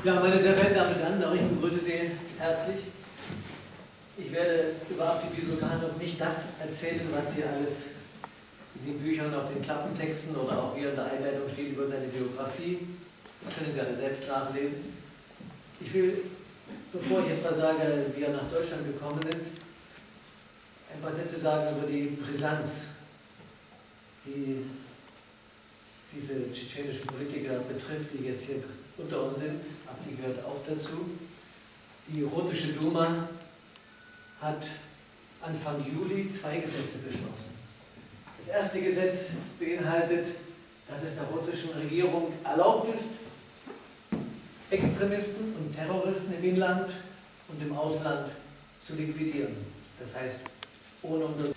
Ja, meine sehr verehrten Damen und Herren, auch ich begrüße Sie herzlich. Ich werde über Abdi Sultanov nicht das erzählen, was hier alles in den Büchern auf den Klappentexten oder auch hier in der Einleitung steht über seine Biografie. Das können Sie alle selbst nachlesen. Ich will, bevor ich etwas sage, wie er nach Deutschland gekommen ist, ein paar Sätze sagen über die Brisanz, die diese tschetschenischen Politiker betrifft, die jetzt hier unter uns sind. Abdi gehört auch dazu. Die russische Duma hat Anfang Juli 2 Gesetze beschlossen. Das erste Gesetz beinhaltet, dass es der russischen Regierung erlaubt ist, Extremisten und Terroristen im Inland und im Ausland zu liquidieren. Das heißt, ohne Unterdrückung.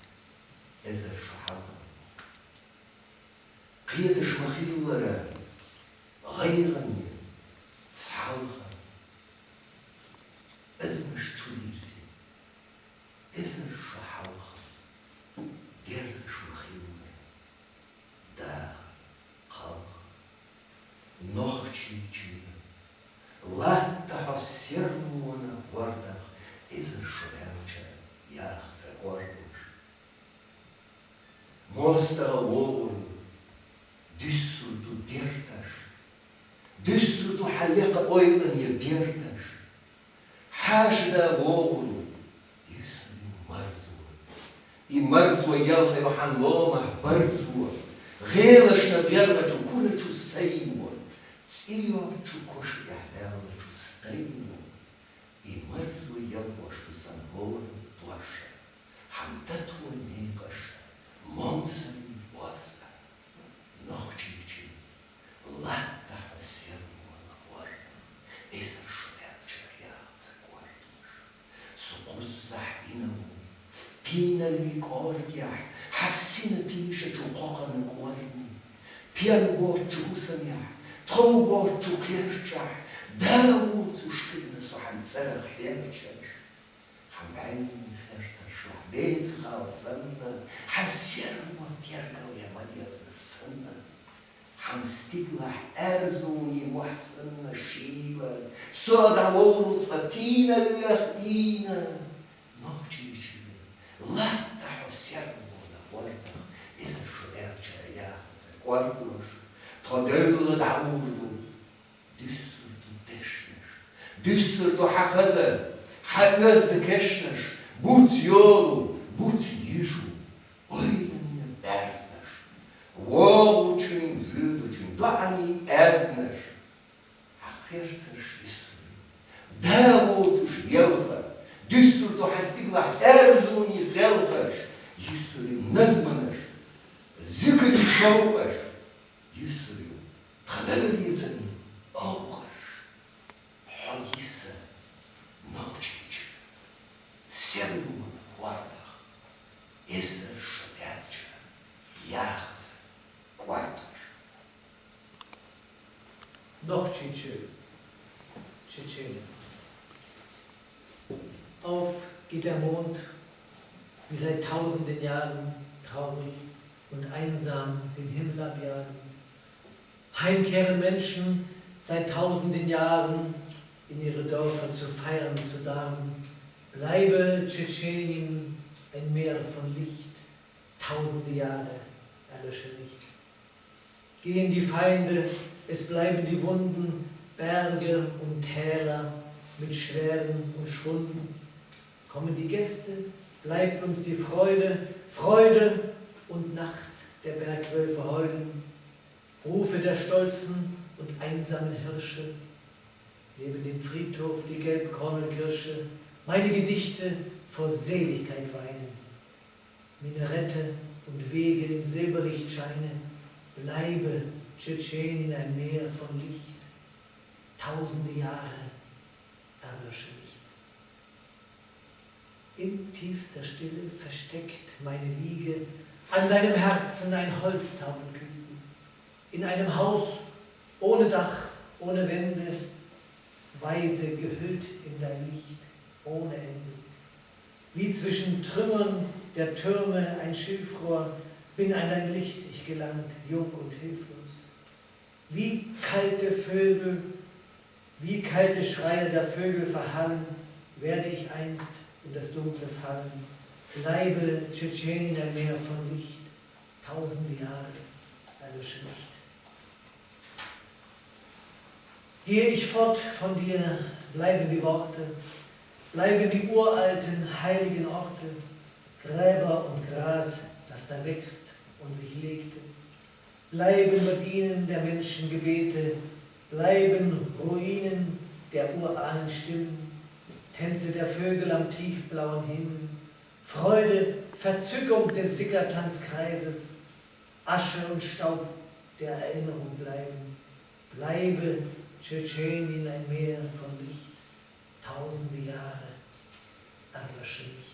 قيادش مخيلة غيرني تصحوخة أدمش تشوليرتي إذن شحوخة ديرتش مخيلة داخ خلق نوخشي تشيلة لا تحسرمونا وردخ إذن شلامشا ياخت وردوش موستا وغل Düssel du dertaş, düssel du halleqa oylan ya dertaş, haşda voğulu, düssel i marzu yalha yohan lomah barzu, ghelaşna verlaçu kuraçu saymu, tsiyorçu koş yahlaçu staymu, i marzu yalvaşu sanvoğulu tuaşa, hamdatu neqaşa, monsan vasa. Ночичи, лата сервона варна, эзер шуляча яца квартуш, сукуззах инаму, пинальми кордях, хассина тиша чукокана кварни, пьянборчу хусамях, троуборчу кирчах, дауцу шкидна сухан царах хлебчаш, хамгайни херца шух, бецхал санна, хассерва тергал я мадьязна санна, Hanstiglach erzuni muhsanna shiva, soda voruca tina ljahina, nočići, lata hosjervona vordach, iza šulerča jaca kvartuš, todölla daurdu, düssurdu deşneş, düssurdu hafazan, hagazdı keşneş, buc yolu, buc yişu, oylanı berzneş, voğuçun vüduçun, doğani erzneş, ahirceş düssur, davozuş yelha, düssurdu hastiglah erzuni gelhaş, yüssuri nazmaneş, zikri şavkaş, yüssuri tadagıriyetsani avkaş, hayisa, nočić, servuma vardach, ezer šalerča, jahca, kvartaš. Nochice, Tschetschenien. Auf geht der Mond, wie seit tausenden Jahren traurig und einsam den Himmel abjagen. Heimkehren Menschen seit tausenden Jahren in ihre Dörfer zu feiern, zu darben. Bleibe Tschetschenien ein Meer von Licht, tausende Jahre erlösche nicht. Gehen die Feinde, es bleiben die Wunden, Berge und Täler mit Schweren und Schrunden. Kommen die Gäste, bleibt uns die Freude, Freude und nachts der Bergwölfe heulen. Rufe der stolzen und einsamen Hirsche, neben dem Friedhof die Gelbkornelkirsche, meine Gedichte vor Seligkeit weinen. Minarette und Wege im Silberlicht scheinen, bleibe Tschetschenien ein Meer von Licht, tausende Jahre erlösche nicht. In tiefster Stille versteckt meine Wiege, an deinem Herzen ein Holztaubenküken, in einem Haus ohne Dach, ohne Wände, weise gehüllt in dein Licht, ohne Ende. Wie zwischen Trümmern der Türme ein Schilfrohr, bin an dein Licht ich gelangt, jung und hilflos. Wie kalte Vögel Wie kalte Schreie der Vögel verhallen, werde ich einst in das Dunkle fallen. Bleibe Tschetschenien ein Meer von Licht, tausende Jahre erlösche nicht. Gehe ich fort von dir, bleiben die Worte, bleiben die uralten, heiligen Orte, Gräber und Gras, das da wächst und sich legte. Bleiben Beginen der Menschen Gebete, bleiben Ruinen der Urahnen Stimmen, Tänze der Vögel am tiefblauen Himmel, Freude, Verzückung des Sickertanzkreises, Asche und Staub der Erinnerung bleiben. Bleibe Tschetschenien ein Meer von Licht, tausende Jahre erlösche nicht.